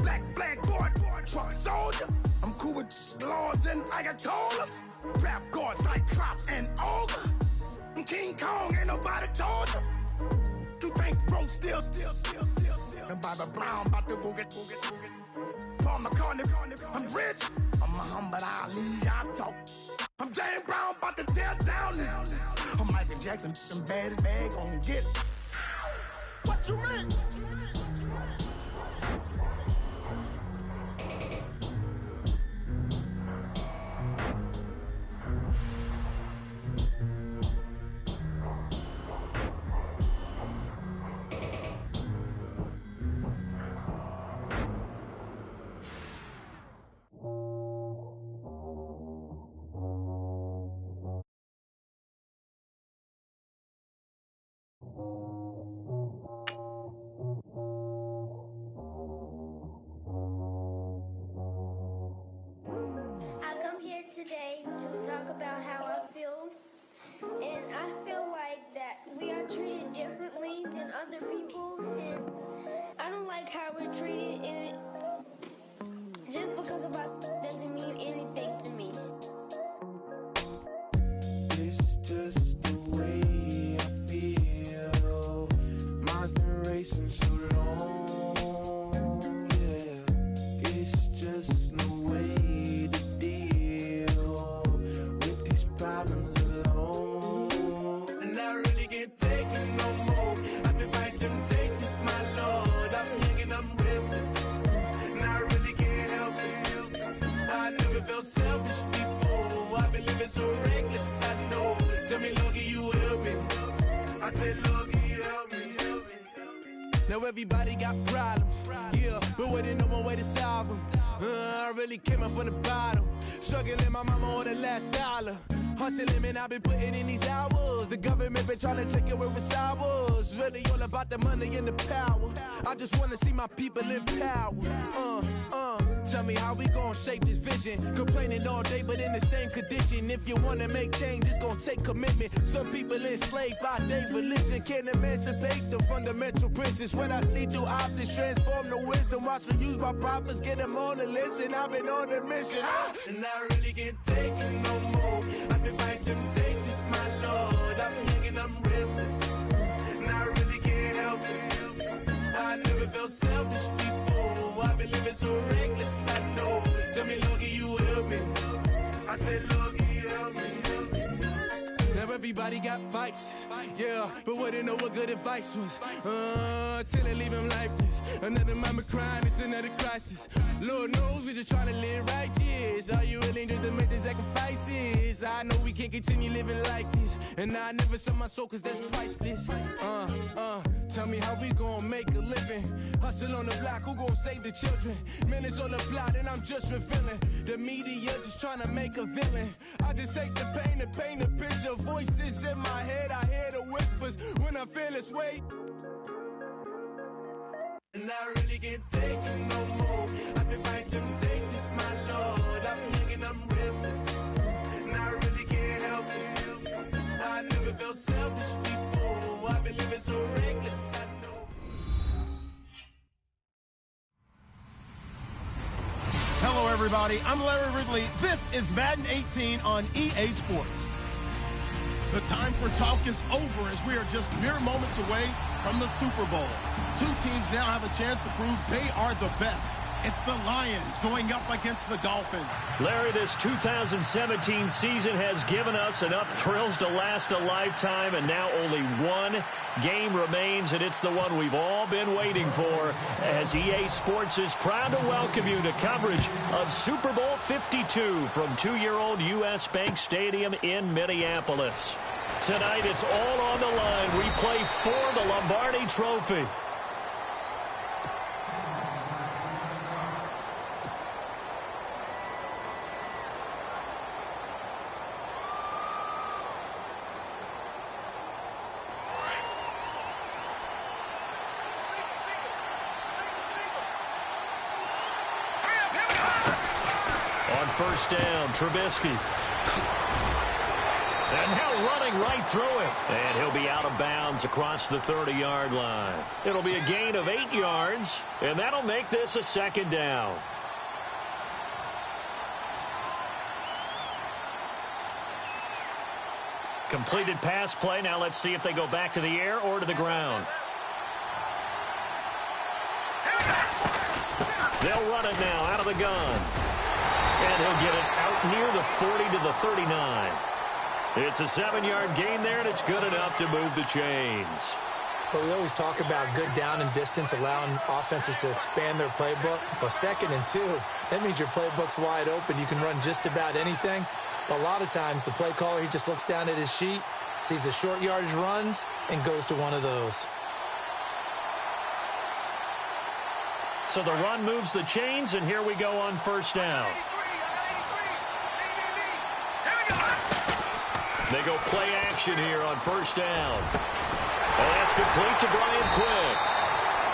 Black flag board, truck soldier. I'm cool with laws and Ayatollahs. Rap god, Cyclops and Ogre. I'm King Kong, ain't nobody told you. You think road still. And Bobby Brown about to go get. Paul McCartney, I'm rich. I'm Muhammad Ali, I talk. I'm James Brown, about to tear down this. I'm Michael Jackson, some baddest bag on get. What you mean? Today to talk about how I feel, and I feel like that we are treated differently than other people, and I don't like how we're treated, and just because of our doesn't mean anything to me. It's just the way I feel. Mine's been racing so long, yeah. It's just no way to problems alone, and I really can't take it no more. I've been fighting temptations, my lord. I'm young and I'm restless, and I really can't help it. I never felt selfish before. I've been living so reckless, I know. Tell me, Lord, can you help me? I said, Lord, can you help me? Now everybody got problems, yeah, but waiting no one way to solve them. I really came up from the bottom, struggling my mama on the last dollar. Hustling, man, I've been putting in these hours. The government been trying to take away what's ours. Really all about the money and the power. I just want to see my people in power. Tell me how we gon' shape this vision. Complaining all day, but in the same condition. If you wanna make change, it's gon' take commitment. Some people enslaved by their religion. Can't emancipate the fundamental principles. What I see through optics transform the wisdom. Watch me use my prophets, get them on the list, and I've been on the mission. And I really can't take it no more. I've been fighting temptations, my lord. I'm young and I'm restless, and I really can't help it. I never felt selfish before. I've been living so reckless, I know. Tell me, Lord, can you help me? I said, Lord, can you help me? Now everybody got fights, yeah, but wouldn't know what good advice was. Till it leave him lifeless. Another mama crying, it's another crisis. Lord knows we just trying to live righteous. Are you willing just to make the sacrifices? I know we can't continue living like this, and I never sell my soul cause that's priceless. Tell me how we gon' make a living. Hustle on the block, who gon' save the children? Minutes on the plot and I'm just revealing. The media just trying to make a villain. I just take the pain and paint a picture. Voices in my head, I hear the whispers when I feel this way. And I really can't take it no more. I've been fighting temptations, my lord. I'm young and I'm restless, and I really can't help it. I never felt selfish before. I've been living so reckless, I know. Hello, everybody. I'm Larry Ridley. This is Madden 18 on EA Sports. The time for talk is over as we are just mere moments away from the Super Bowl. Two teams now have a chance to prove they are the best. It's the Lions going up against the Dolphins. Larry, this 2017 season has given us enough thrills to last a lifetime, and now only one game remains, and it's the one we've all been waiting for, as EA Sports is proud to welcome you to coverage of Super Bowl 52 from two-year-old U.S. Bank Stadium in Minneapolis. Tonight, it's all on the line. We play for the Lombardi Trophy. On first down, Trubisky. And now running right through it. And he'll be out of bounds across the 30-yard line. It'll be a gain of 8 yards, and that'll make this a second down. Completed pass play. Now let's see if they go back to the air or to the ground. They'll run it now out of the gun. And he'll get it out near the 40 to the 39. It's a 7-yard gain there, and it's good enough to move the chains. But we always talk about good down and distance, allowing offenses to expand their playbook. Well, 2nd and 2, that means your playbook's wide open. You can run just about anything. But a lot of times, the play caller, he just looks down at his sheet, sees the short yardage runs, and goes to one of those. So the run moves the chains, and here we go on first down. They go play action here on first down. And that's complete to Brian Quick.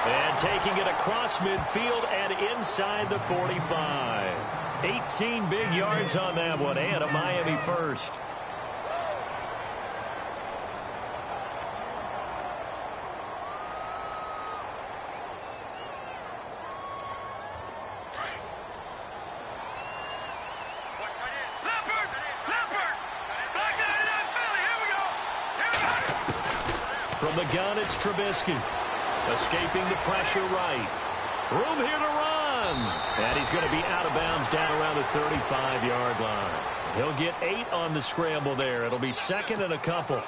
And taking it across midfield and inside the 45. 18 big yards on that one, and a Miami first. From the gun, it's Trubisky. Escaping the pressure right. Room here to run. And he's going to be out of bounds down around the 35-yard line. He'll get 8 on the scramble there. It'll be 2nd and a couple.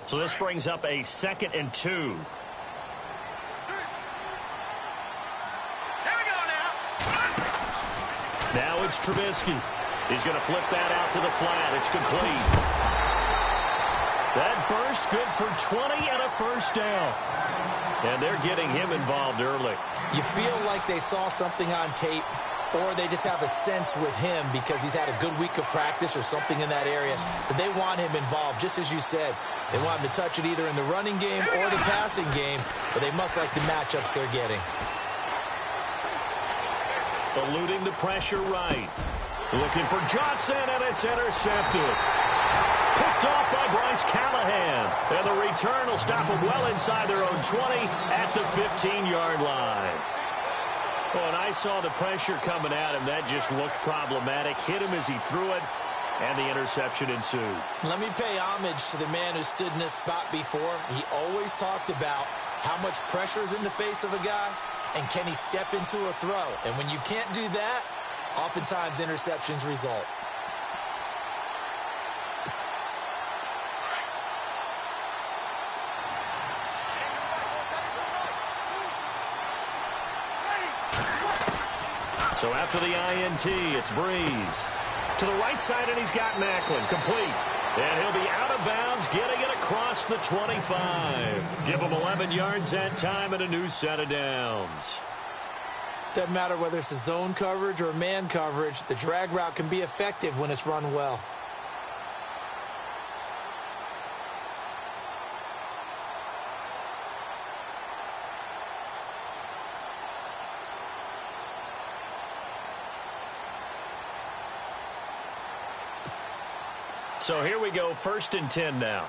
So this brings up a 2nd and 2. Now it's Trubisky. He's going to flip that out to the flat. It's complete. That burst good for 20 and a first down. And they're getting him involved early. You feel like they saw something on tape, or they just have a sense with him because he's had a good week of practice or something in that area that they want him involved. Just as you said, they want him to touch it either in the running game or the passing game, but they must like the matchups they're getting. Eluding the pressure right. Looking for Johnson, and it's intercepted. Picked off by Bryce Callahan. And the return will stop them well inside their own 20 at the 15-yard line. Well, and I saw the pressure coming at him. That just looked problematic. Hit him as he threw it, and the interception ensued. Let me pay homage to the man who stood in this spot before. He always talked about how much pressure is in the face of a guy, and can he step into a throw? And when you can't do that, oftentimes interceptions result. So after the INT, it's Breeze. To the right side, and he's got Macklin. Complete. And he'll be out of bounds, getting it across the 25. Give him 11 yards that time and a new set of downs. Doesn't matter whether it's a zone coverage or man coverage, the drag route can be effective when it's run well. So here we go, 1st and 10 now.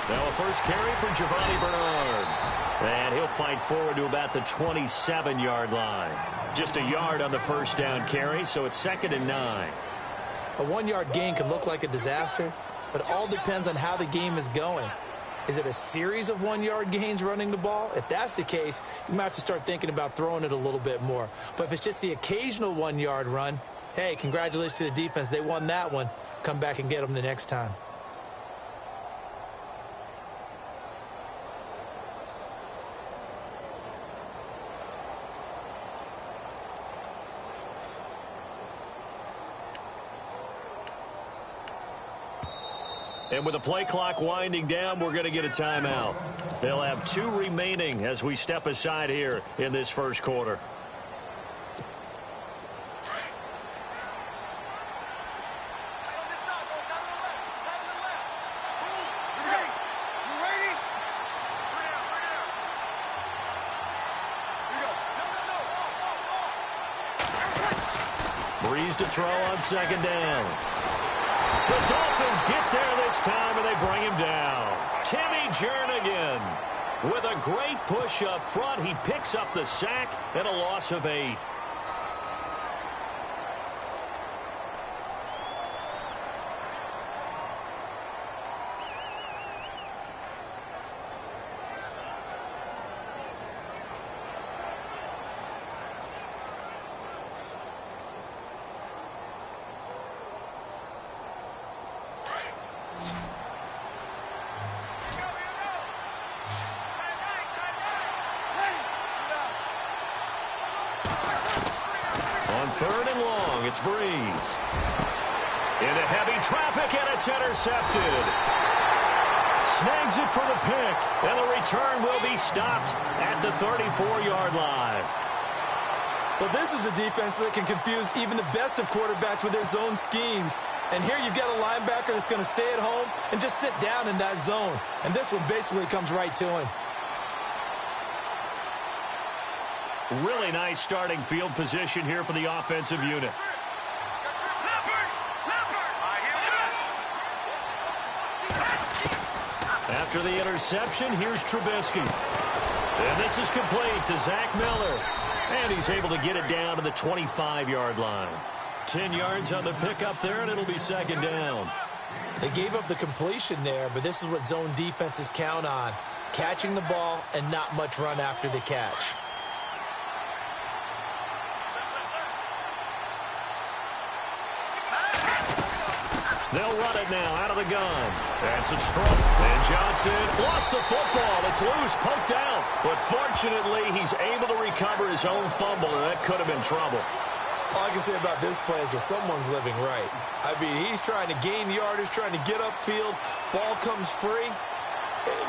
Now a first carry for Giovanni Bernard. And he'll fight forward to about the 27-yard line. Just a yard on the first down carry, so it's 2nd and 9. A 1-yard gain can look like a disaster, but it all depends on how the game is going. Is it a series of 1-yard gains running the ball? If that's the case, you might have to start thinking about throwing it a little bit more. But if it's just the occasional 1-yard run, hey, congratulations to the defense. They won that one. Come back and get them the next time. And with the play clock winding down, we're going to get a timeout. They'll have 2 remaining as we step aside here in this first quarter. Breeze to throw on second down. The Dolphins get there this time, and they bring him down. Timmy Jernigan with a great push up front. He picks up the sack and a loss of 8. Third and long, it's Breeze. Into heavy traffic, and it's intercepted. Snags it for the pick, and the return will be stopped at the 34-yard line. Well, this is a defense that can confuse even the best of quarterbacks with their zone schemes. And here you've got a linebacker that's going to stay at home and just sit down in that zone. And this one basically comes right to him. Really nice starting field position here for the offensive unit. After the interception, here's Trubisky. And this is complete to Zach Miller. And he's able to get it down to the 25-yard line. 10 yards on the pickup there, and it'll be second down. They gave up the completion there, but this is what zone defenses count on. Catching the ball and not much run after the catch. They'll run it now out of the gun. That's a stroke. And Johnson lost the football. It's loose, poked out. But fortunately, he's able to recover his own fumble, and that could have been trouble. All I can say about this play is that someone's living right. I mean, he's trying to gain yardage, trying to get upfield. Ball comes free.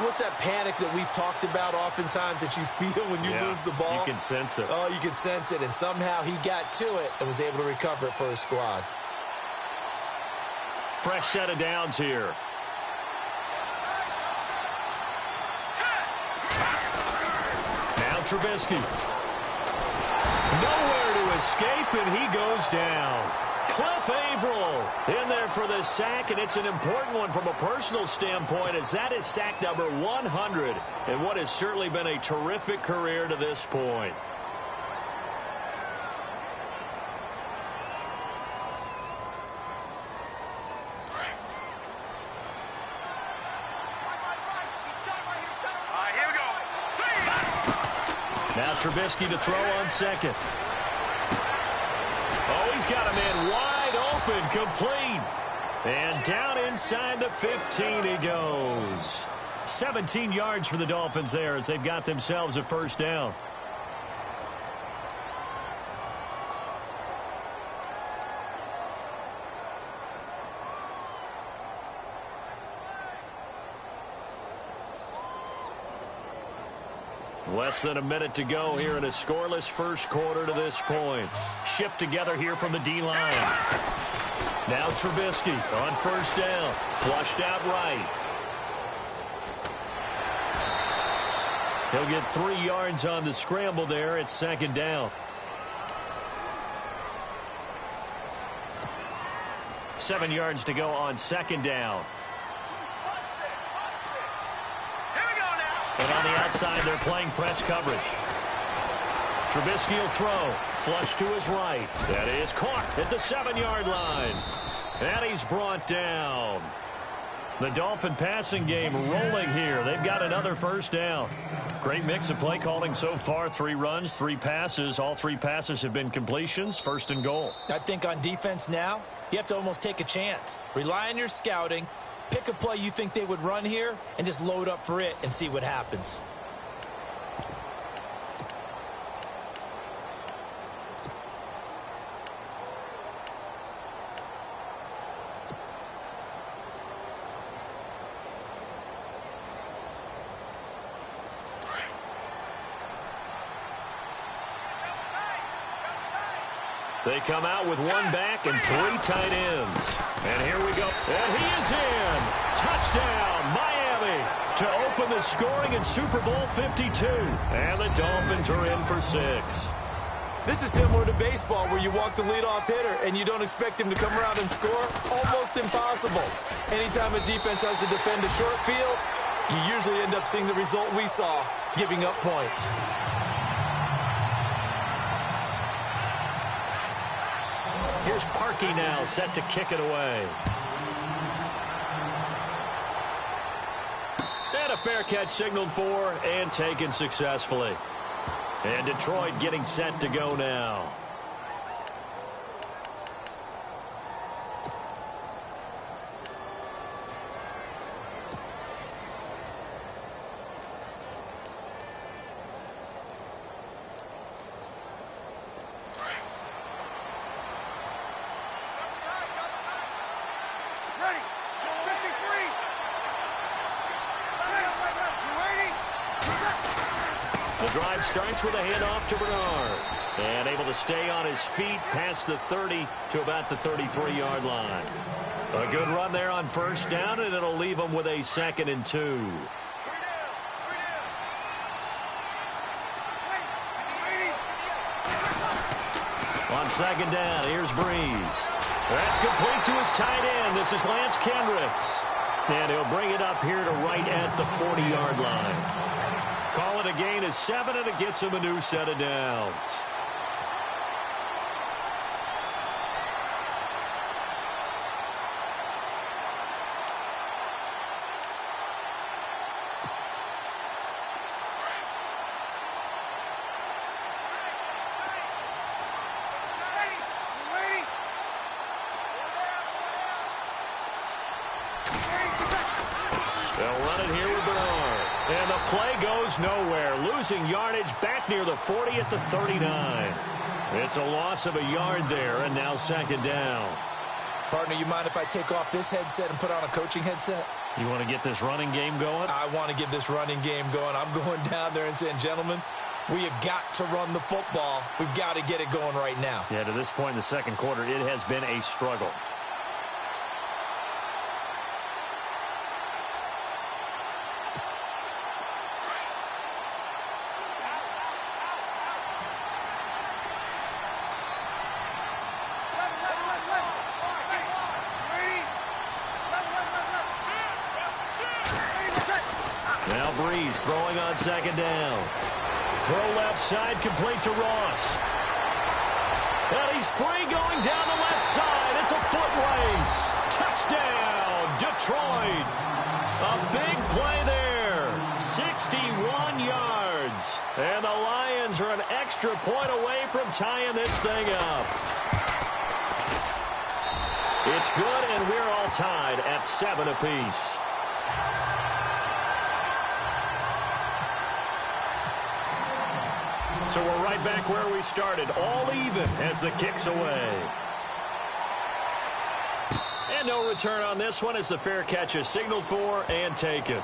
What's that panic that we've talked about oftentimes that you feel when you lose the ball? You can sense it. Oh, you can sense it. And somehow he got to it and was able to recover it for his squad. Fresh set of downs here. Now Trubisky. Nowhere to escape, and he goes down. Cliff Averill in there for the sack, and it's an important one from a personal standpoint, as that is sack number 100 in what has certainly been a terrific career to this point. Now Trubisky to throw on second. Oh, he's got a man wide open, complete. And down inside the 15 he goes. 17 yards for the Dolphins there as they've got themselves a first down. Less than a minute to go here in a scoreless first quarter to this point. Shift together here from the D-line. Now Trubisky on first down. Flushed out right. He'll get 3 yards on the scramble there. It's second down. 7 yards to go on second down. And on the outside, they're playing press coverage. Trubisky will throw. Flush to his right. That is caught at the 7-yard line. And he's brought down. The Dolphin passing game rolling here. They've got another first down. Great mix of play calling so far. 3 runs, 3 passes. All 3 passes have been completions. First and goal. I think on defense now, you have to almost take a chance. Rely on your scouting. Pick a play you think they would run here and just load up for it and see what happens. They come out with 1 back and 3 tight ends. And here we go. And he is in. Touchdown, Miami, to open the scoring in Super Bowl 52. And the Dolphins are in for 6. This is similar to baseball where you walk the leadoff hitter and you don't expect him to come around and score. Almost impossible. Anytime a defense has to defend a short field, you usually end up seeing the result we saw, giving up points. Here's Parkey now, set to kick it away. And a fair catch signaled for and taken successfully. And Detroit getting set to go now. The drive starts with a handoff to Bernard. And able to stay on his feet past the 30 to about the 33-yard line. A good run there on first down, and it'll leave him with a 2nd and 2. On 2nd down, here's Breeze. That's complete to his tight end. This is Lance Kendricks. And he'll bring it up here to right at the 40-yard line. Call it a gain of 7, and it gets him a new set of downs. They'll run it here with Bernard. And the play goes nowhere. Losing yardage back near the 40 at the 39. It's a loss of a yard there, and now 2nd down. Partner, you mind if I take off this headset and put on a coaching headset? You want to get this running game going? I want to get this running game going. I'm going down there and saying, gentlemen, we have got to run the football. We've got to get it going right now. Yeah, to this point in the second quarter, it has been a struggle. Now Breeze throwing on 2nd down. Throw left side, complete to Ross. And he's free going down the left side. It's a foot race. Touchdown, Detroit. A big play there. 61 yards. And the Lions are an extra point away from tying this thing up. It's good, and we're all tied at 7 apiece. So we're right back where we started, all even as the kick's away. And no return on this one as the fair catch is signaled for and taken.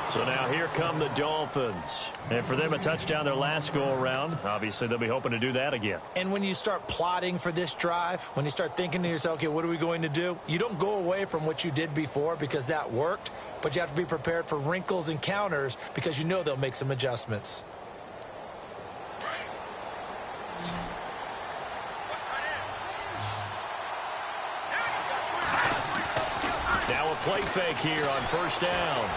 So now here come the Dolphins. And for them, a touchdown their last go-around. Obviously, they'll be hoping to do that again. And when you start plotting for this drive, when you start thinking to yourself, okay, what are we going to do? You don't go away from what you did before because that worked, but you have to be prepared for wrinkles and counters because you know they'll make some adjustments. Now a play fake here on first down.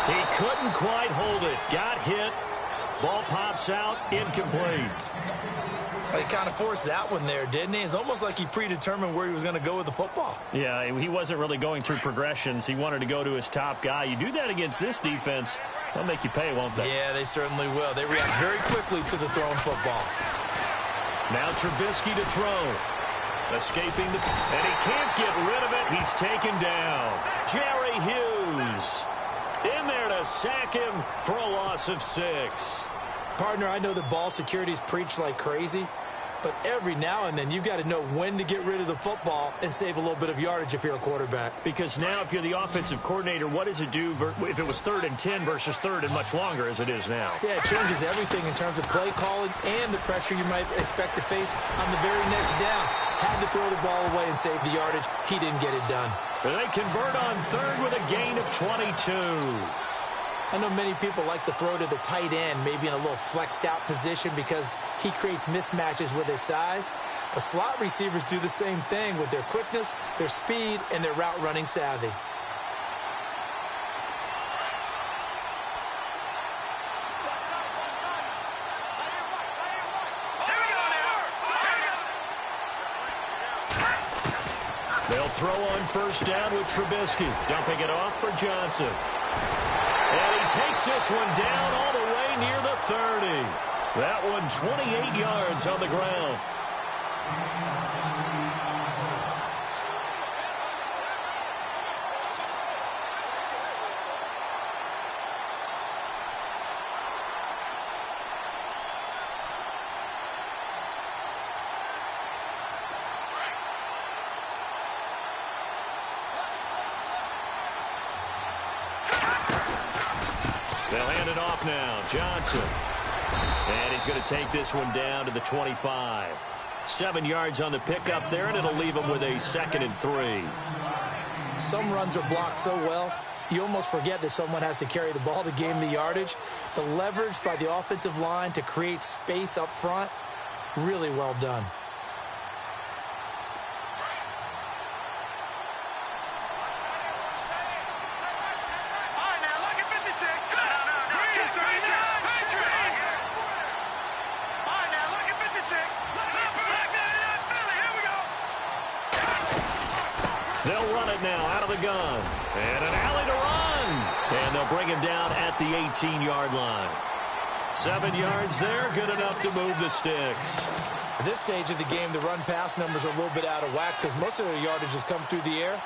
He couldn't quite hold it. Got hit. Ball pops out. Incomplete. Well, he kind of forced that one there, didn't he? It's almost like he predetermined where he was going to go with the football. Yeah, he wasn't really going through progressions. He wanted to go to his top guy. You do that against this defense, they'll make you pay, won't they? Yeah, they certainly will. They react very quickly to the thrown football. Now Trubisky to throw. Escaping the... And he can't get rid of it. He's taken down. Jerry Hughes in there to sack him for a loss of 6. Partner, I know that ball security's preached like crazy, but every now and then you've got to know when to get rid of the football and save a little bit of yardage if you're a quarterback. Because now if you're the offensive coordinator, what does it do if it was 3rd and 10 versus 3rd and much longer as it is now? Yeah, it changes everything in terms of play calling and the pressure you might expect to face on the very next down. Had to throw the ball away and save the yardage. He didn't get it done. They convert on 3rd with a gain of 22. I know many people like to throw to the tight end, maybe in a little flexed out position because he creates mismatches with his size. But slot receivers do the same thing with their quickness, their speed, and their route running savvy. They'll throw on first down with Trubisky, dumping it off for Johnson. And he takes this one down all the way near the 30. That one 28 yards on the ground. They'll hand it off now. Johnson. And he's going to take this one down to the 25. 7 yards on the pickup there, and it'll leave him with a 2nd and 3. Some runs are blocked so well, you almost forget that someone has to carry the ball to gain the yardage. The leverage by the offensive line to create space up front, really well done. They'll run it now out of the gun. And an alley to run. And they'll bring him down at the 18-yard line. 7 yards there, good enough to move the sticks. At this stage of the game, the run-pass numbers are a little bit out of whack because most of their yardage has come through the air.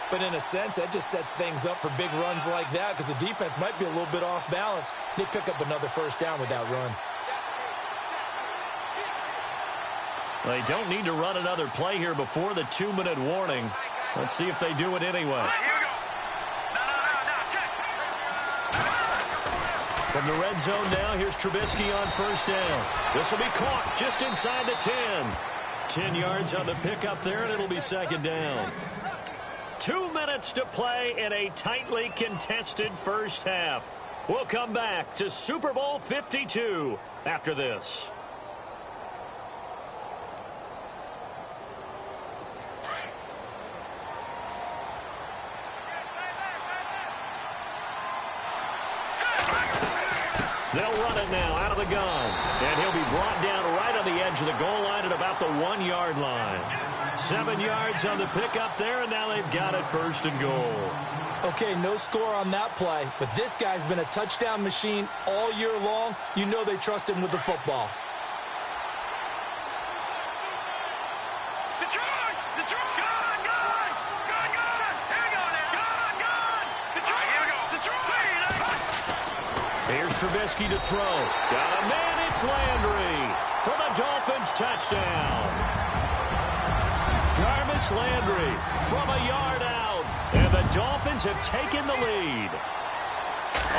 But in a sense, that just sets things up for big runs like that because the defense might be a little bit off balance. They pick up another first down with that run. They don't need to run another play here before the 2-minute warning. Let's see if they do it anyway. From the red zone now, here's Trubisky on first down. This will be caught just inside the 10. 10 yards on the pickup there, and it'll be 2nd down. 2 minutes to play in a tightly contested first half. We'll come back to Super Bowl 52 after this. They'll run it now out of the gun. And he'll be brought down right on the edge of the goal line at about the 1-yard line. 7 yards on the pickup there, and now they've got it 1st and goal. Okay, no score on that play, but this guy's been a touchdown machine all year long. You know they trust him with the football. Here's Trubisky to throw. Got a man, it's Landry for the Dolphins touchdown. Jarvis Landry from a yard out. And the Dolphins have taken the lead.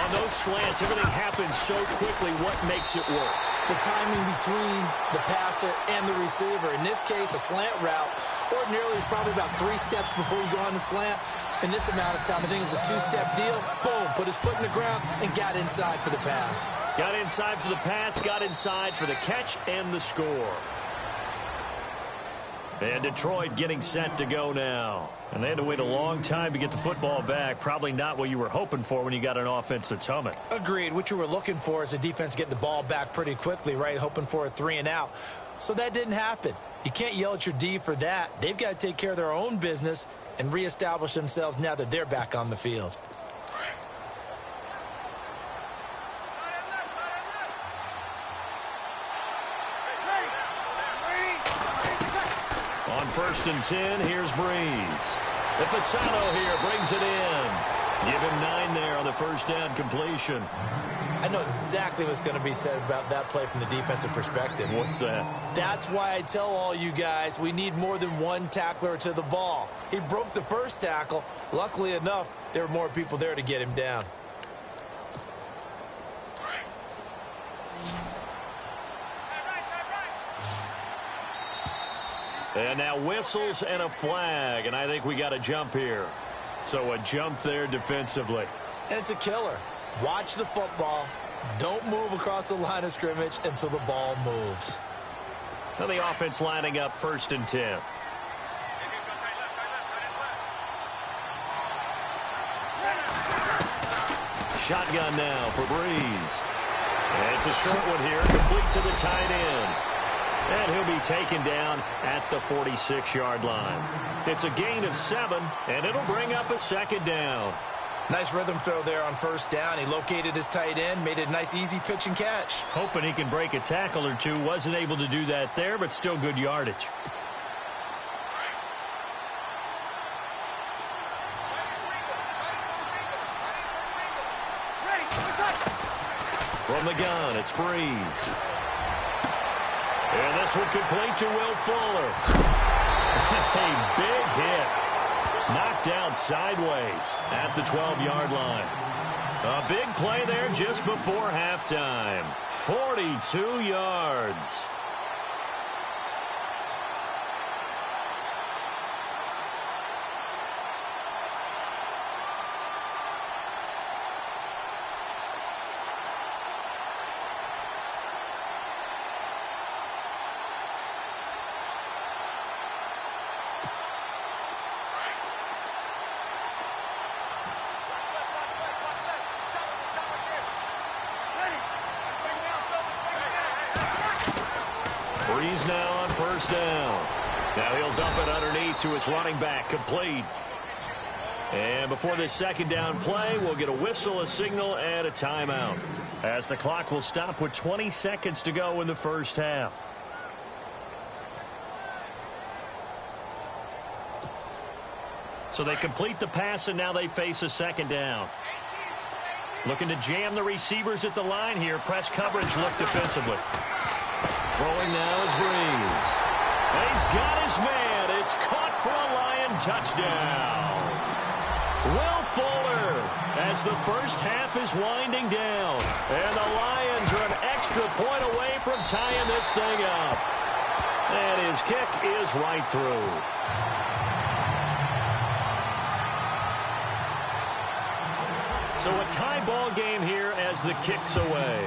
On those slants, everything happens so quickly. What makes it work? The timing between the passer and the receiver. In this case, a slant route. Ordinarily, it's probably about 3 steps before you go on the slant. In this amount of time, I think it was a 2-step deal. Boom, put his foot in the ground and got inside for the pass. Got inside for the pass, got inside for the catch and the score. And Detroit getting set to go now. And they had to wait a long time to get the football back. Probably not what you were hoping for when you got an offense that's humming. Agreed. What you were looking for is the defense getting the ball back pretty quickly, right? Hoping for a 3-and-out. So that didn't happen. You can't yell at your D for that. They've got to take care of their own business and reestablish themselves now that they're back on the field. On 1st and 10, here's Breeze. The Fasano here brings it in. Give him 9 there on the first down completion. I know exactly what's going to be said about that play from the defensive perspective. What's that? That's why I tell all you guys we need more than one tackler to the ball. He broke the first tackle. Luckily enough, there were more people there to get him down. And now whistles and a flag, and I think we got a jump here. So a jump there defensively. And it's a killer. Watch the football. Don't move across the line of scrimmage until the ball moves. So the offense lining up 1st and 10. Shotgun now for Breeze. And it's a short one here, complete to the tight end. And he'll be taken down at the 46-yard line. It's a gain of 7, and it'll bring up a 2nd down. Nice rhythm throw there on 1st down. He located his tight end, made it a nice easy pitch and catch. Hoping he can break a tackle or two. Wasn't able to do that there, but still good yardage. From the gun, it's Breeze. And this one complete to Will Fuller. A big hit. Knocked down sideways at the 12-yard line. A big play there just before halftime. 42 yards. Breeze now on 1st down. Now he'll dump it underneath to his running back, complete. And before this 2nd down play, we'll get a whistle, a signal, and a timeout, as the clock will stop with 20 seconds to go in the 1st half. So they complete the pass, and now they face a 2nd down. Looking to jam the receivers at the line here. Press coverage look defensively. Throwing now is Breeze. And he's got his man. It's caught for a Lion touchdown. Will Fuller, as the 1st half is winding down. And the Lions are an extra point away from tying this thing up. And his kick is right through. So a tie ball game here as the kick's away.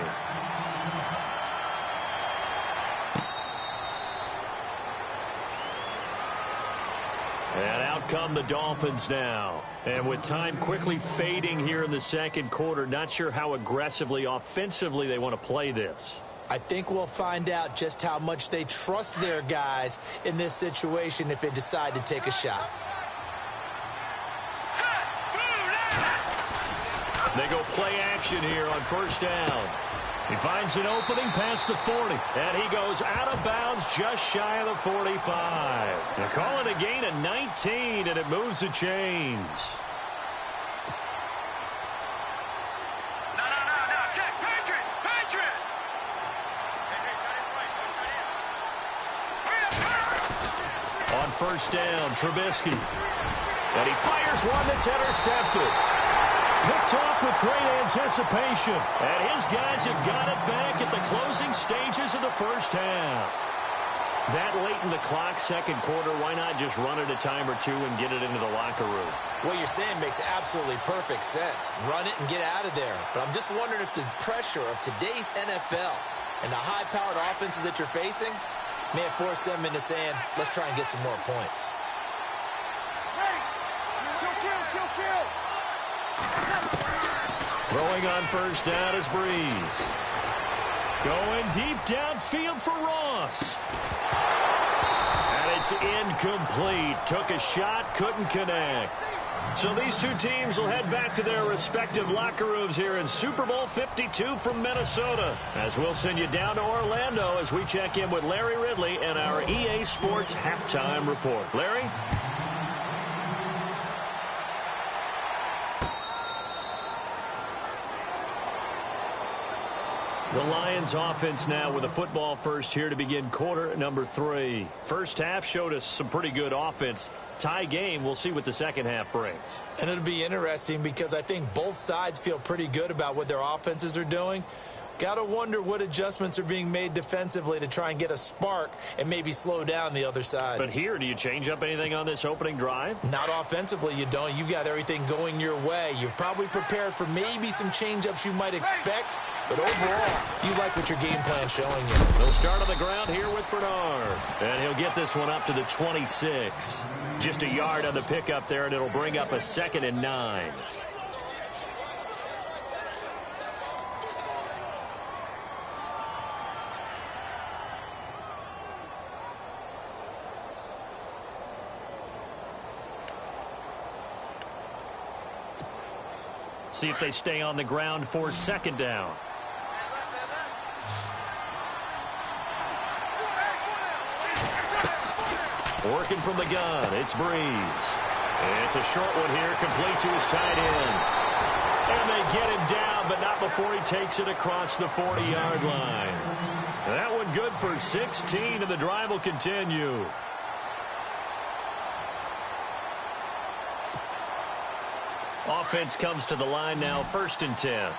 And out come the Dolphins now. And with time quickly fading here in the 2nd quarter, not sure how aggressively, offensively they want to play this. I think we'll find out just how much they trust their guys in this situation if they decide to take a shot. They go play action here on 1st down. He finds an opening past the 40, and he goes out of bounds just shy of the 45. They call it a gain of 19, and it moves the chains. No, Jack, Patriot! On 1st down, Trubisky. And he fires one that's intercepted. Picked off with great anticipation. And his guys have got it back at the closing stages of the 1st half. That late in the clock, 2nd quarter, why not just run it a time or two and get it into the locker room? What you're saying makes absolutely perfect sense. Run it and get out of there. But I'm just wondering if the pressure of today's NFL and the high-powered offenses that you're facing may have forced them into saying, let's try and get some more points. Throwing on 1st down is Breeze. Going deep downfield for Ross. And it's incomplete. Took a shot, couldn't connect. So these two teams will head back to their respective locker rooms here in Super Bowl 52 from Minnesota. As we'll send you down to Orlando as we check in with Larry Ridley and our EA Sports Halftime Report. Larry? The Lions offense now with a football first here to begin quarter number 3. 1st half showed us some pretty good offense. Tie game, we'll see what the 2nd half brings. And it'll be interesting because I think both sides feel pretty good about what their offenses are doing. Got to wonder what adjustments are being made defensively to try and get a spark and maybe slow down the other side. But here, do you change up anything on this opening drive? Not offensively, you don't. You got everything going your way. You've probably prepared for maybe some change-ups you might expect, but overall, you like what your game plan's showing you. They'll start on the ground here with Bernard, and he'll get this one up to the 26. Just a yard on the pickup there, and it'll bring up a 2nd and 9. See if they stay on the ground for 2nd down. Working from the gun, it's Breeze. It's a short one here, complete to his tight end. And they get him down, but not before he takes it across the 40-yard line. That one good for 16, and the drive will continue. Offense comes to the line now, 1st and 10.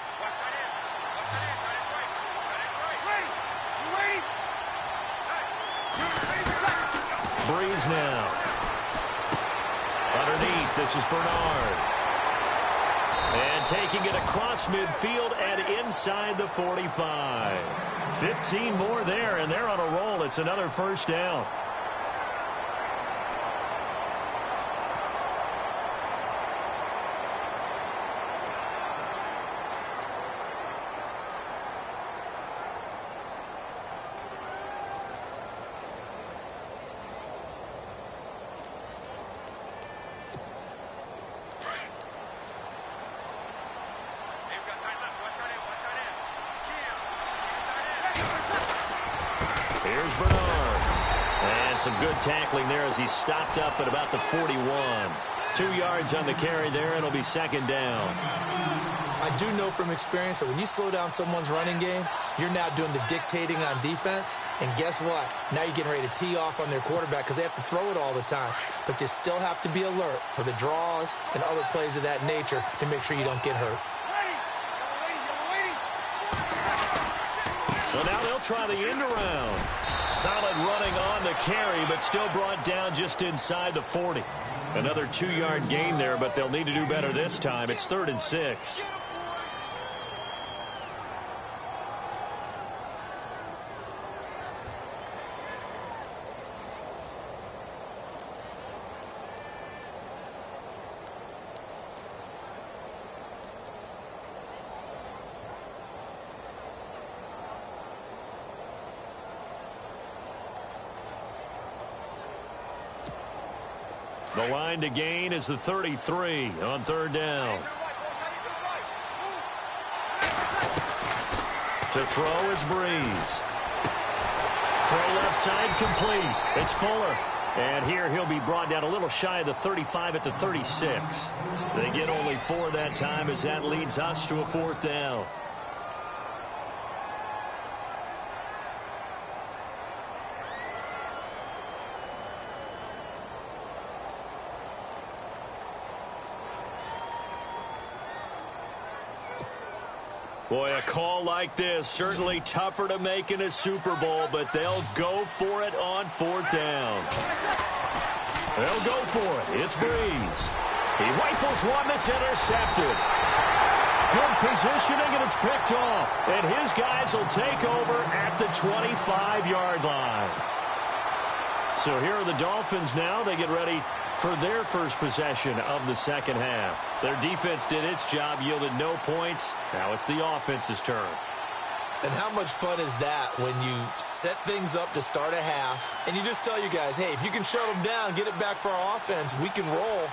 Breeze now. Underneath, this is Bernard. And taking it across midfield and inside the 45. 15 more there, and they're on a roll. It's another 1st down. Here's Bernard. And some good tackling there as he stopped up at about the 41. 2 yards on the carry there. It'll be 2nd down. I do know from experience that when you slow down someone's running game, you're now doing the dictating on defense. And guess what? Now you're getting ready to tee off on their quarterback because they have to throw it all the time. But you still have to be alert for the draws and other plays of that nature to make sure you don't get hurt. Well, now they'll try the end around. Solid running on the carry, but still brought down just inside the 40. Another 2-yard gain there, but they'll need to do better this time. It's 3rd and 6. The line to gain is the 33 on 3rd down. To throw is Breeze. Throw left side complete. It's Fuller. And here he'll be brought down a little shy of the 35 at the 36. They get only 4 that time as that leads us to a 4th down. Boy, a call like this, certainly tougher to make in a Super Bowl, but they'll go for it on 4th down. They'll go for it. It's Breeze. He rifles one that's intercepted. Good positioning, and it's picked off. And his guys will take over at the 25-yard line. So here are the Dolphins now. They get ready for their first possession of the 2nd half. Their defense did its job, yielded no points. Now it's the offense's turn. And how much fun is that when you set things up to start a half and you just tell you guys, hey, if you can shut them down, get it back for our offense, we can roll.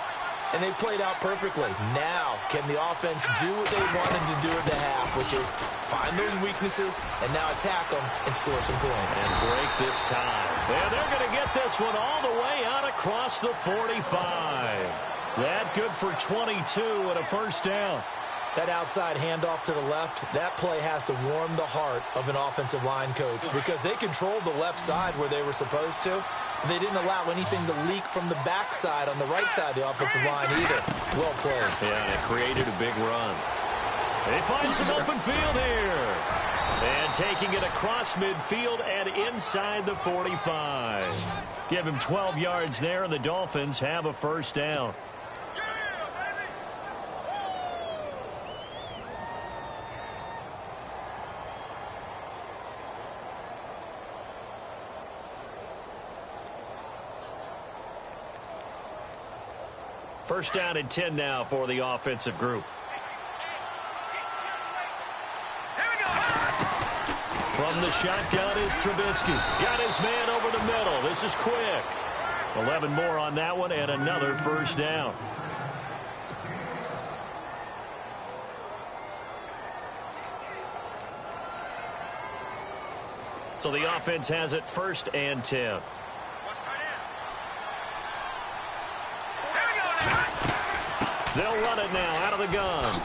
And they played out perfectly. Now, can the offense do what they wanted to do at the half, which is find those weaknesses and now attack them and score some points. And break this time. And they're going to get this one all the way out across the 45. That good for 22 and a 1st down. That outside handoff to the left, that play has to warm the heart of an offensive line coach because they controlled the left side where they were supposed to. They didn't allow anything to leak from the backside on the right side of the offensive line either. Well played. Yeah, it created a big run. They find some open field here. And taking it across midfield and inside the 45. Give him 12 yards there, and the Dolphins have a first down. First down and 10 now for the offensive group. From the shotgun is Trubisky. Got his man over the middle. This is quick. 11 more on that one and another first down. So the offense has it first and 10. They'll run it now out of the gun.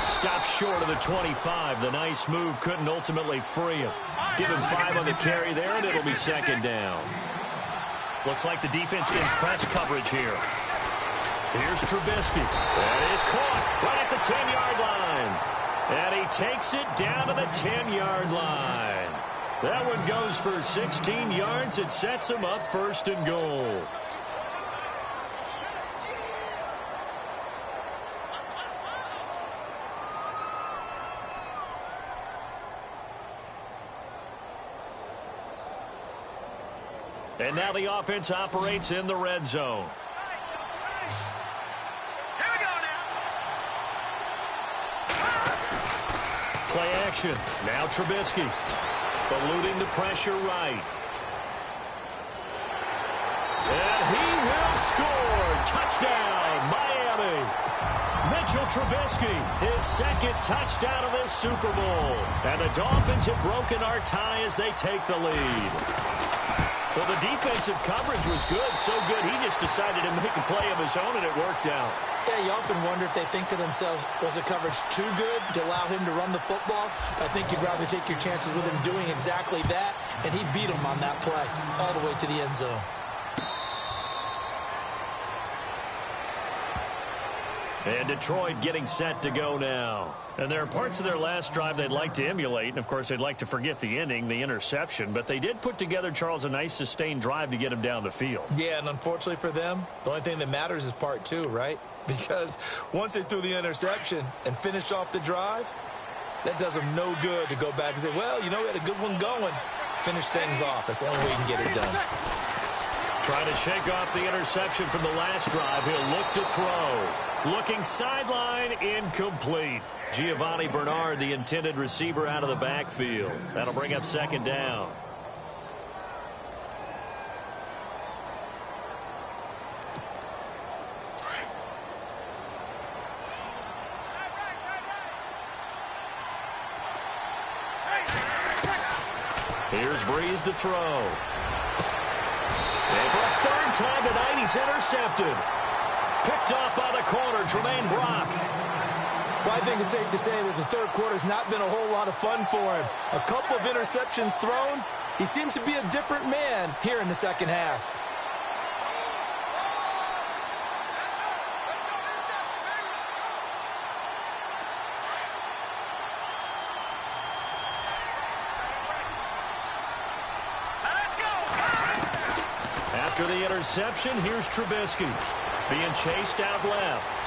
Stops short of the 25. The nice move couldn't ultimately free him. Give him 5 on the carry there, and it'll be second down. Looks like the defense in press coverage here. Here's Trubisky. That is caught right at the 10-yard line. And he takes it down to the 10-yard line. That one goes for 16 yards. It sets him up first and goal. And now the offense operates in the red zone. Here we go now. Play action. Now Trubisky. Eluding the pressure right. And he will score. Touchdown, Miami. Mitchell Trubisky, his second touchdown of this Super Bowl. And the Dolphins have broken our tie as they take the lead. Well, the defensive coverage was good, so good he just decided to make a play of his own, and it worked out. Yeah, you often wonder if they think to themselves, was the coverage too good to allow him to run the football? I think you'd rather take your chances with him doing exactly that, and he beat him on that play all the way to the end zone. And Detroit getting set to go now. And there are parts of their last drive they'd like to emulate. And, of course, they'd like to forget the ending, the interception. But they did put together, Charles, a nice sustained drive to get him down the field. Yeah, and unfortunately for them, the only thing that matters is part 2, right? Because once they threw the interception and finished off the drive, that does them no good to go back and say, well, you know, we had a good one going. Finish things off. That's the only way you can get it done. Trying to shake off the interception from the last drive. He'll look to throw. Looking sideline, incomplete. Giovanni Bernard, the intended receiver, out of the backfield. That'll bring up second down. Here's Breeze to throw. And for a third time tonight, he's intercepted. Picked off by the corner, Tremaine Brock. Well, I think it's safe to say that the third quarter's not been a whole lot of fun for him. A couple of interceptions thrown. He seems to be a different man here in the second half. After the interception, here's Trubisky. Being chased out left.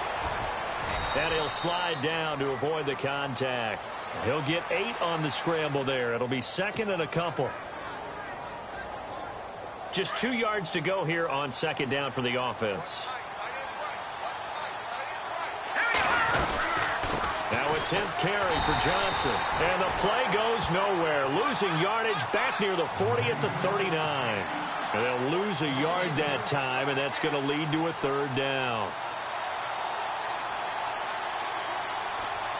And he'll slide down to avoid the contact. He'll get 8 on the scramble there. It'll be second and a couple. Just 2 yards to go here on second down for the offense. Now a 10th carry for Johnson. And the play goes nowhere. Losing yardage back near the 40 at the 39. And they'll lose a yard that time, and that's going to lead to a third down.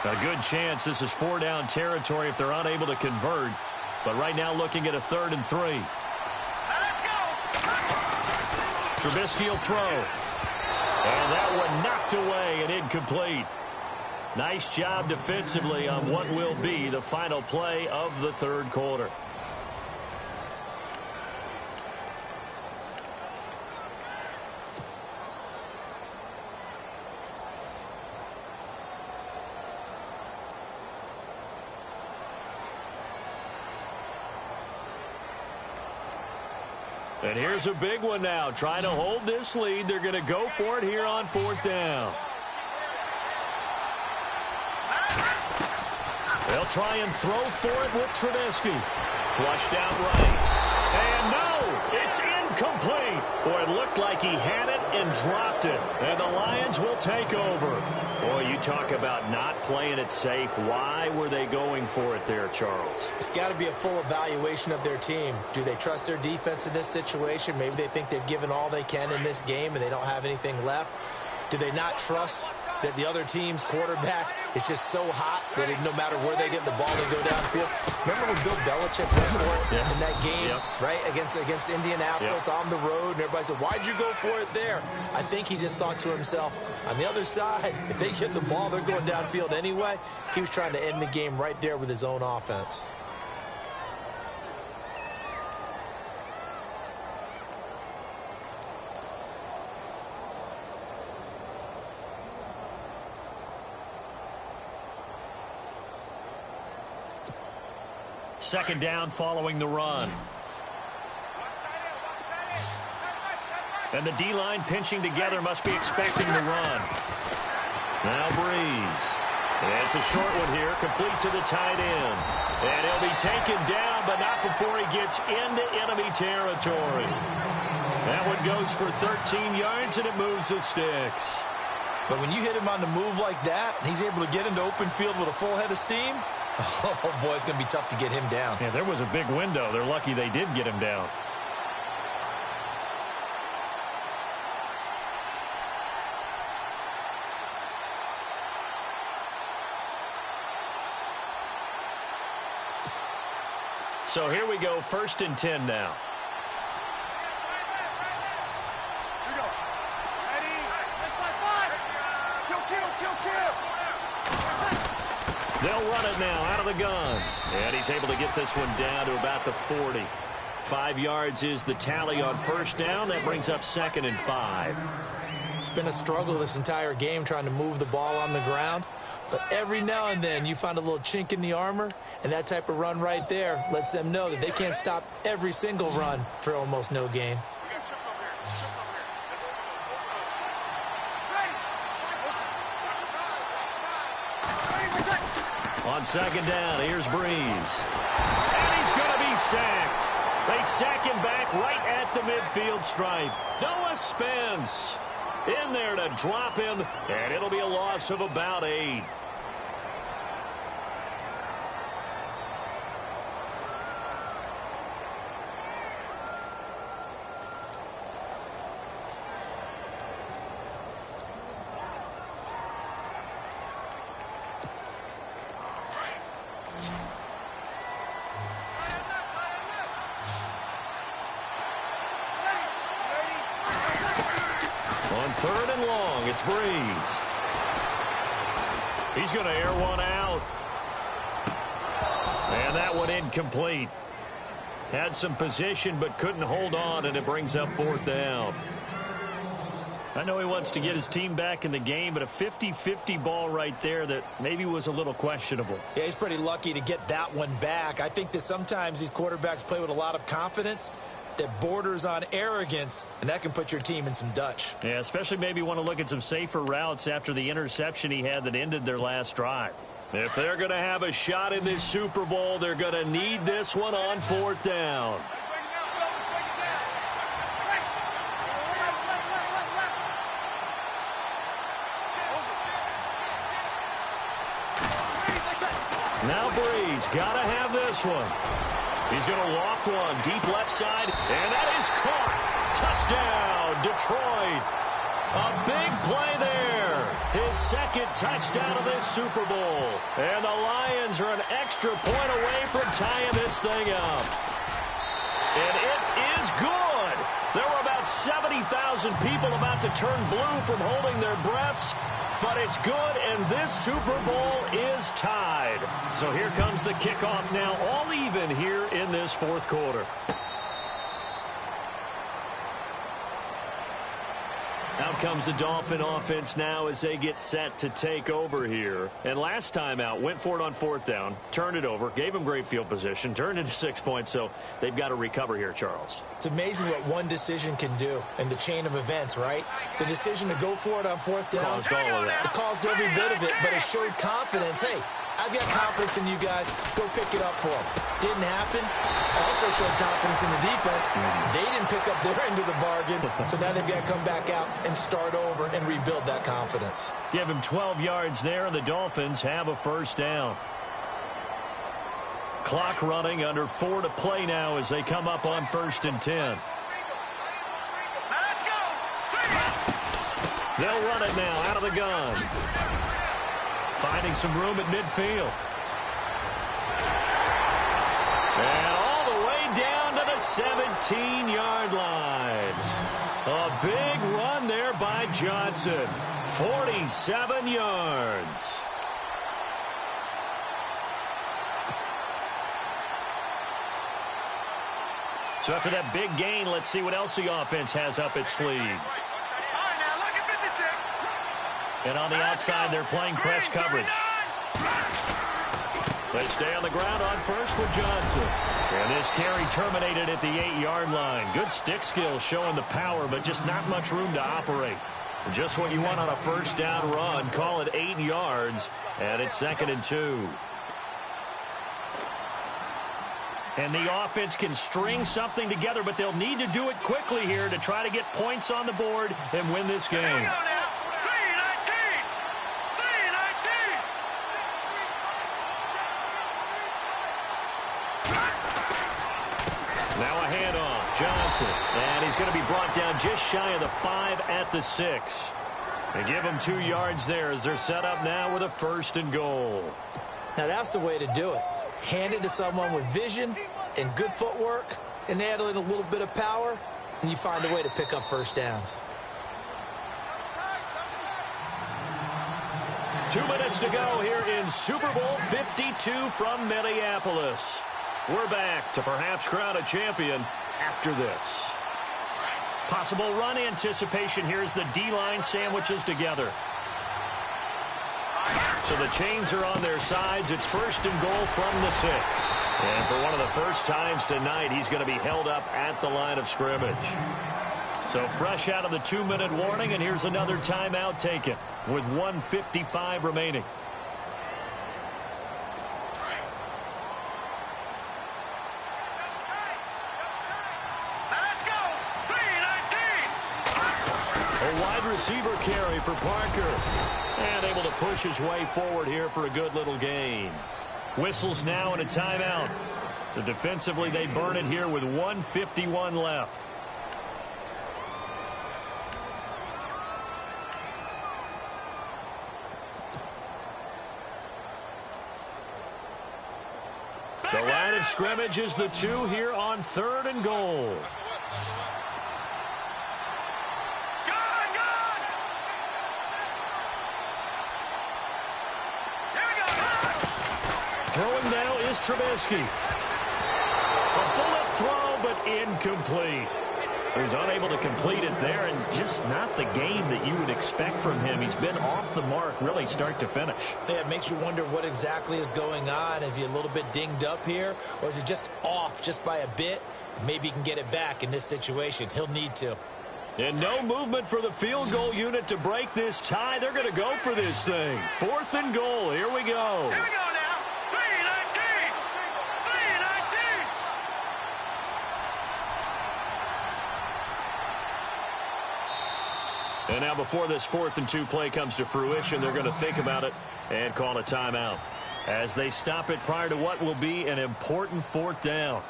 A good chance this is 4-down territory if they're unable to convert. But right now looking at a 3rd and 3. Let's go. Trubisky will throw. And that one knocked away and incomplete. Nice job defensively on what will be the final play of the third quarter. And here's a big one now. Trying to hold this lead. They're going to go for it here on 4th down. They'll try and throw for it with Trubisky. Flushed out right. And no, it's incomplete. Boy, it looked like he had it and dropped it. And the Lions will take over. Boy, you talk about not playing it safe. Why were they going for it there, Charles? It's got to be a full evaluation of their team. Do they trust their defense in this situation? Maybe they think they've given all they can in this game and they don't have anything left. Do they not trust that the other team's quarterback is just so hot that no matter where they get the ball, they go downfield? Remember when Bill Belichick went for it in that game, right, against Indianapolis on the road, and everybody said, why'd you go for it there? I think he just thought to himself, on the other side, if they get the ball, they're going downfield anyway. He was trying to end the game right there with his own offense. Second down following the run. And the D-line pinching together must be expecting the run. Now Breeze. And it's a short one here, complete to the tight end. And he'll be taken down, but not before he gets into enemy territory. That one goes for 13 yards, and it moves the sticks. But when you hit him on the move like that, and he's able to get into open field with a full head of steam, oh, boy, it's going to be tough to get him down. Yeah, there was a big window. They're lucky they did get him down. So here we go, 1st and 10 now. They'll run it now out of the gun. And he's able to get this one down to about the 40. 5 yards is the tally on 1st down. That brings up 2nd and 5. It's been a struggle this entire game trying to move the ball on the ground. But every now and then you find a little chink in the armor, and that type of run right there lets them know that they can't stop every single run for almost no gain. On 2nd down, here's Breeze. And he's going to be sacked. They sack him back right at the midfield stripe. Noah Spence in there to drop him, and it'll be a loss of about 8. On 3rd and long, it's Breeze. He's going to air one out. And that one incomplete. Had some position but couldn't hold on, and it brings up 4th down. I know he wants to get his team back in the game, but a 50-50 ball right there that maybe was a little questionable. Yeah, he's pretty lucky to get that one back. I think that sometimes these quarterbacks play with a lot of confidence that borders on arrogance, and that can put your team in some Dutch. Yeah, especially maybe want to look at some safer routes after the interception he had that ended their last drive. If they're going to have a shot in this Super Bowl, they're going to need this one on 4th down. Now Breeze got to have this one. He's going to loft one deep left side, and that is caught. Touchdown, Detroit. A big play there. His 2nd touchdown of this Super Bowl. And the Lions are an extra point away from tying this thing up. And it is good. There were about 70,000 people about to turn blue from holding their breaths. But it's good, and this Super Bowl is tied. So here comes the kickoff now, all even here in this 4th quarter. Now comes the Dolphin offense now as they get set to take over here. And last time out, went for it on 4th down, turned it over, gave them great field position, turned it to 6 points, so they've got to recover here, Charles. It's amazing what one decision can do in the chain of events, right? The decision to go for it on 4th down. Caused all of that. It caused every bit of it, but it showed confidence. Hey, I've got confidence in you guys. Go pick it up for them. Didn't happen. Also showed confidence in the defense. They didn't pick up their end of the bargain, so now they've got to come back out and start over and rebuild that confidence. Give him 12 yards there, and the Dolphins have a 1st down. Clock running, under 4 to play now as they come up on 1st and 10. They'll run it now out of the gun. Finding some room at midfield. And all the way down to the 17-yard line. A big run there by Johnson. 47 yards. So after that big gain, let's see what else the offense has up its sleeve. And on the outside, they're playing press coverage. They stay on the ground on 1st with Johnson. And this carry terminated at the 8-yard line. Good stick skills showing the power, but just not much room to operate. Just what you want on a 1st down run. Call it 8 yards, and it's 2nd and 2. And the offense can string something together, but they'll need to do it quickly here to try to get points on the board and win this game. Now a handoff, Johnson, and he's going to be brought down just shy of the 5 at the 6. They give him 2 yards there as they're set up now with a 1st and goal. Now that's the way to do it. Hand it to someone with vision and good footwork and add in a little bit of power, and you find a way to pick up 1st downs. 2 minutes to go here in Super Bowl 52 from Minneapolis. We're back to perhaps crown a champion after this. Possible run anticipation here as the D-line sandwiches together. So the chains are on their sides. It's 1st and goal from the 6. And for one of the first times tonight, he's going to be held up at the line of scrimmage. So fresh out of the 2-minute warning, and here's another timeout taken with 1:55 remaining. A wide receiver carry for Parker. And able to push his way forward here for a good little gain. Whistles now and a timeout. So defensively, they burn it here with 1:51 left. The line of scrimmage is the 2 here on 3rd and goal. Throwing now is Trubisky. A bullet throw, but incomplete. So he's unable to complete it there, and just not the game that you would expect from him. He's been off the mark, really, start to finish. Yeah, it makes you wonder what exactly is going on. Is he a little bit dinged up here, or is he just off just by a bit? Maybe he can get it back in this situation. He'll need to. And no movement for the field goal unit to break this tie. They're going to go for this thing. 4th and goal. Here we go. Here we go now. 3:19. 3:19. And now before this 4th and 2 play comes to fruition, they're going to think about it and call a timeout as they stop it prior to what will be an important 4th down.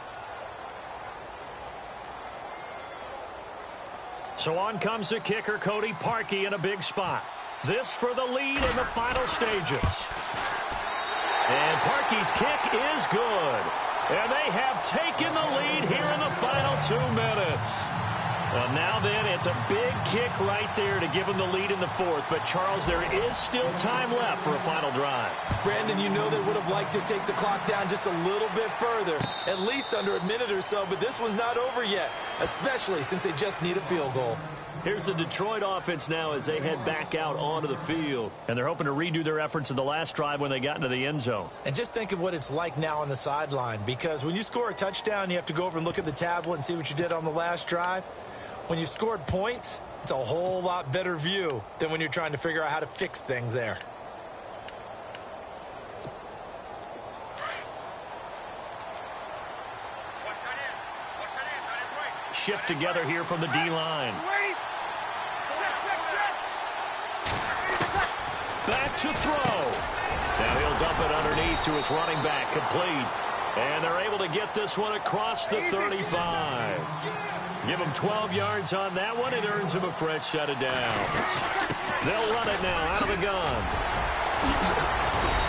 So on comes the kicker, Cody Parkey, in a big spot. This for the lead in the final stages. And Parkey's kick is good. And they have taken the lead here in the final 2 minutes. Well, now then, it's a big kick right there to give them the lead in the 4th. But, Charles, there is still time left for a final drive. Brandon, you know they would have liked to take the clock down just a little bit further, at least under a minute or so. But this one's not over yet, especially since they just need a field goal. Here's the Detroit offense now as they head back out onto the field. And they're hoping to redo their efforts in the last drive when they got into the end zone. And just think of what it's like now on the sideline, because when you score a touchdown, you have to go over and look at the tablet and see what you did on the last drive. When you scored points, it's a whole lot better view than when you're trying to figure out how to fix things there. Shift together here from the D-line. Back to throw. Now he'll dump it underneath to his running back, complete. And they're able to get this one across the 35. Give him 12 yards on that one. It earns him a fresh set of downs. They'll run it now out of the gun.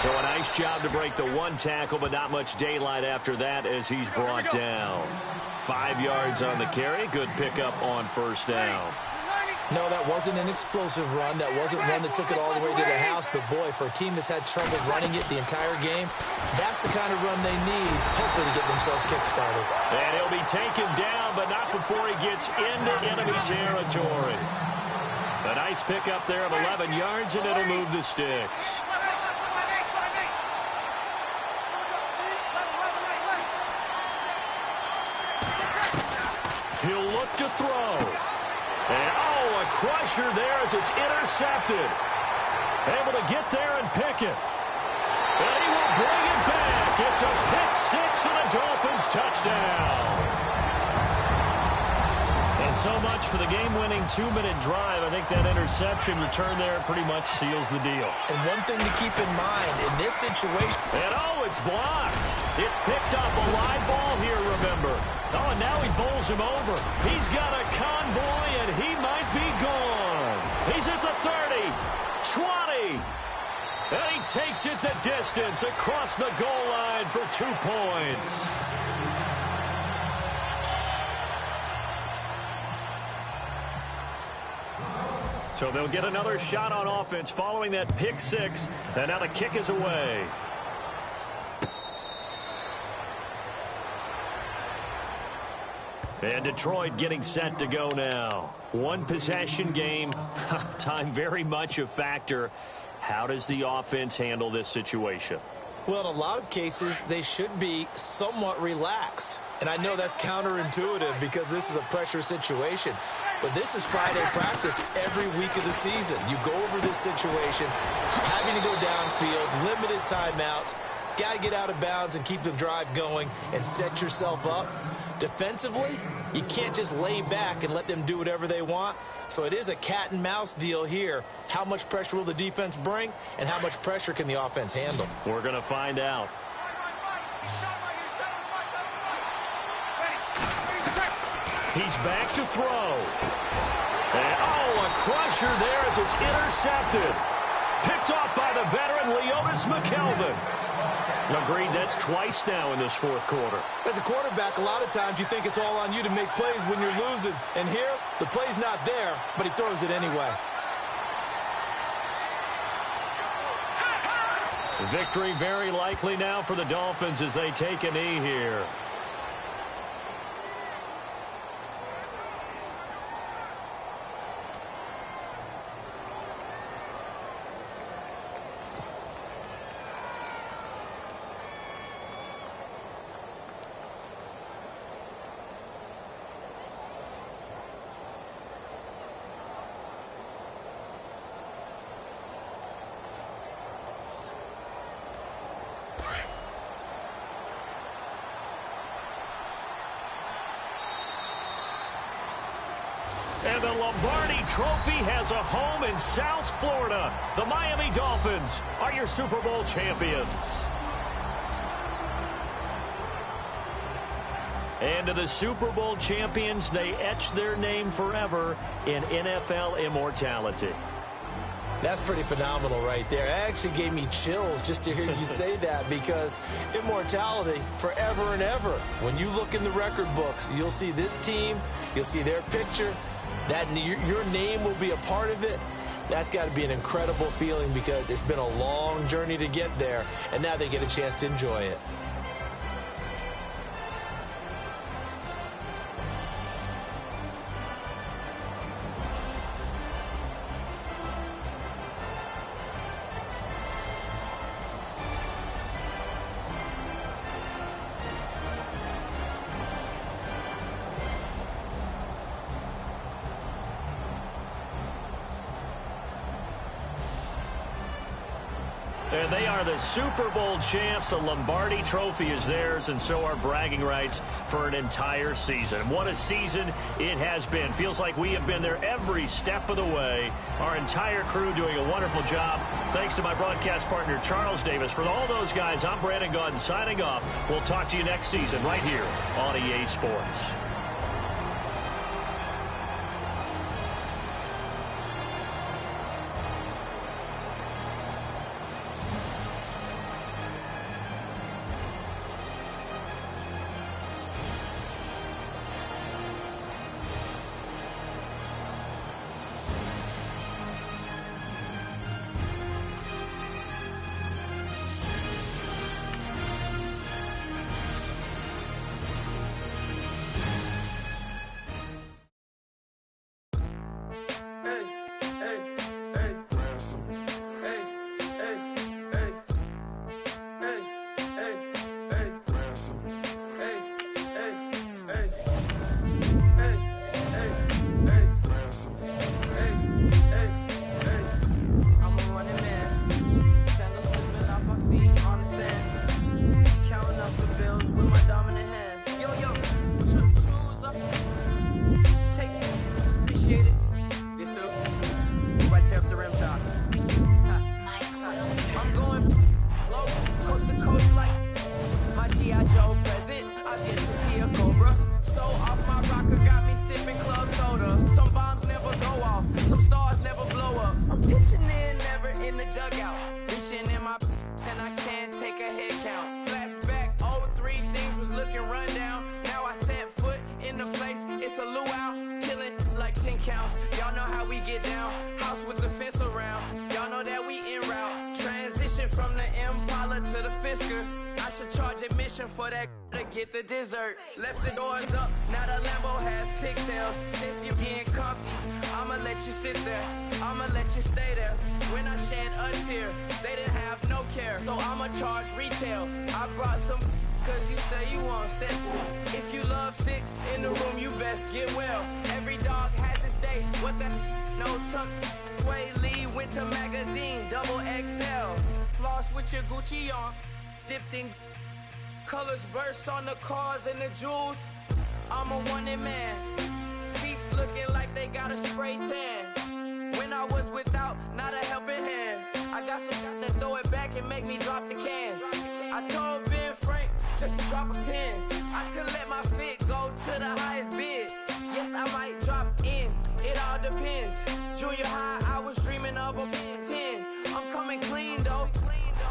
So a nice job to break the one tackle, but not much daylight after that as he's brought down. 5 yards on the carry. Good pickup on first down. No, that wasn't an explosive run. That wasn't one that took it all the way to the house. But, boy, for a team that's had trouble running it the entire game, that's the kind of run they need, hopefully, to get themselves kick-started. And he'll be taken down, but not before he gets into enemy territory. A nice pickup there of 11 yards, and it'll move the sticks. He'll look to throw. And, a crusher there as it's intercepted. Able to get there and pick it. And he will bring it back. It's a pick six and a Dolphins touchdown. And so much for the game-winning 2-minute drive. I think that interception return there pretty much seals the deal. And one thing to keep in mind in this situation. And, it's blocked. It's picked up a live ball here, remember. And now he bowls him over. He's got a convoy, and he might be gone. He's at the 30, 20. And he takes it the distance across the goal line for 2 points. So they'll get another shot on offense following that pick six. And now the kick is away. And Detroit getting set to go now. One possession game. Time very much a factor. How does the offense handle this situation? Well, in a lot of cases, they should be somewhat relaxed. And I know that's counterintuitive because this is a pressure situation. But this is Friday practice every week of the season. You go over this situation, having to go downfield, limited timeouts, got to get out of bounds and keep the drive going and set yourself up. Defensively, you can't just lay back and let them do whatever they want. So it is a cat and mouse deal here. How much pressure will the defense bring, and how much pressure can the offense handle? We're going to find out. He's back to throw. And, a crusher there as it's intercepted. Picked off by the veteran Leonis McKelvin. Agreed, that's twice now in this fourth quarter. As a quarterback, a lot of times you think it's all on you to make plays when you're losing. And here, the play's not there, but he throws it anyway. Victory very likely now for the Dolphins as they take a knee here. And the Lombardi Trophy has a home in South Florida. The Miami Dolphins are your Super Bowl champions. And to the Super Bowl champions, they etch their name forever in NFL immortality. That's pretty phenomenal right there. It actually gave me chills just to hear you say that, because immortality forever and ever. When you look in the record books, you'll see this team, you'll see their picture, that your name will be a part of it. That's got to be an incredible feeling, because it's been a long journey to get there, and now they get a chance to enjoy it. And they are the Super Bowl champs. The Lombardi Trophy is theirs, and so are bragging rights for an entire season. What a season it has been. Feels like we have been there every step of the way. Our entire crew doing a wonderful job. Thanks to my broadcast partner, Charles Davis. For all those guys, I'm Brandon Gaudin signing off. We'll talk to you next season right here on EA Sports. Y'all know how we get down. House with the fence around. Y'all know that we en route. Transition from the Impala to the Fisker. I should charge admission for that to get the dessert. Left the doors up, now the Lambo has pigtails. Since you getting comfy, I'ma let you sit there. I'ma let you stay there. When I shed a tear, they didn't have no care. So I'ma charge retail. I brought some cause you say you want set. If you love sick in the room, you best get well. Every dog has its day. What the no tuck? Sway Lee Winter Magazine, double XL. Floss with your Gucci on. Dipped in colors burst on the cars and the jewels. I'm a wanted man. Seats looking like they got a spray tan. When I was without, not a helping hand. I got some guys that throw it back and make me drop the cans. I told Ben Frank just to drop a pin. I could let my fit go to the highest bid. Yes, I might drop in. It all depends. Junior high, I was dreaming of a 10. I'm coming clean though.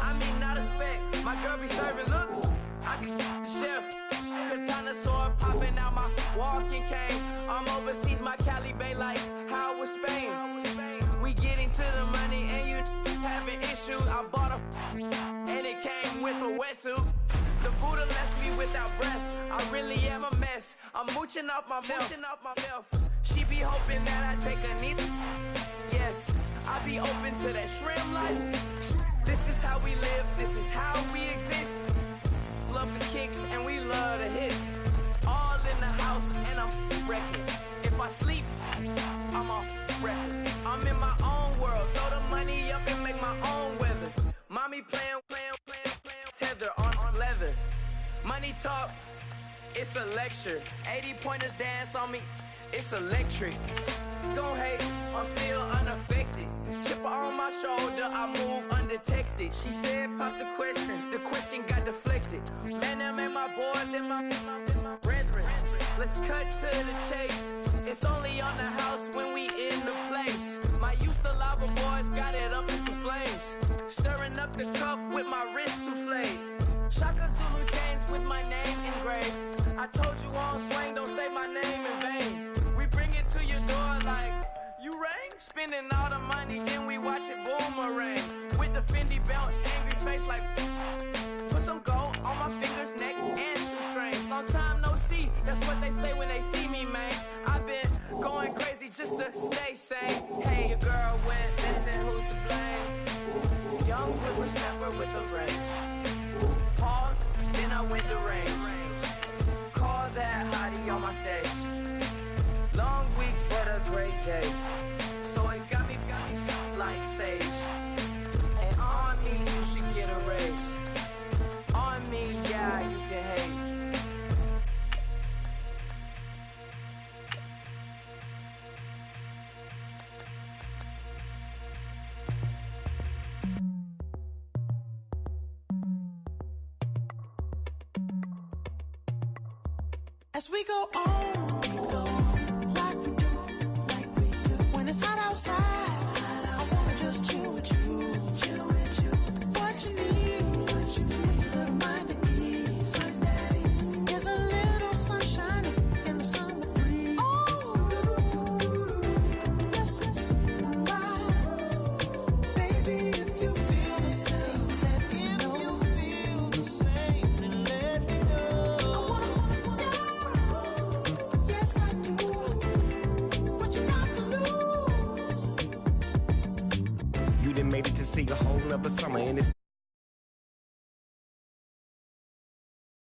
I mean, not a spec. My girl be serving looks. I can the chef. Katana sword popping out my walking cane. I'm overseas, my Cali Bay life. How was Spain? We getting to the money and you having issues. I bought a and it came with a wetsuit. The Buddha left me without breath. I really am a mess. I'm mooching off myself. She be hoping that I take a knee. Yes, I be open to that shrimp life. This is how we live, this is how we exist. Love the kicks and we love the hits. All in the house and I'm wrecking. If I sleep, I'm off record. I'm in my own world, throw the money up and make my own weather. Mommy playing, tether on leather. Money talk, it's a lecture. 80 pointers dance on me, it's electric. Don't hate, I'm still unaffected. Chipper on my shoulder, I move undetected. She said, pop the question got deflected. Man, that made my boy, then my brethren. Let's cut to the chase. It's only on the house when we in the place. My used to lava boys got it up in some flames. Stirring up the cup with my wrist souffle. Shaka Zulu chains with my name engraved. I told you on swing, don't say my name in vain. We bring it to your door like, you rang? Spending all the money, then we watch it boomerang. With the Fendi belt, angry face like, put some gold on my fingers, neck, and shoestrings. Long time no see, that's what they say when they see me, man. I've been going crazy just to stay sane. Hey, your girl went missing, who's to blame? Young whippersnapper with a range. Pause, then I went to range. Call that hottie on my stage. Long week, but a great day. So it got me like sage. And on me, you should As we go on, like we do. When it's hot outside, I wanna just chill with you. What you need, a little mind at ease. There's a little sunshine in the summer breeze. Oh, let's ride. Baby, if you feel the same, let me know. If you feel the same, then let me know. I wanna know. Yes, I do. What you got to lose? You done made it to see a whole nother summer, and it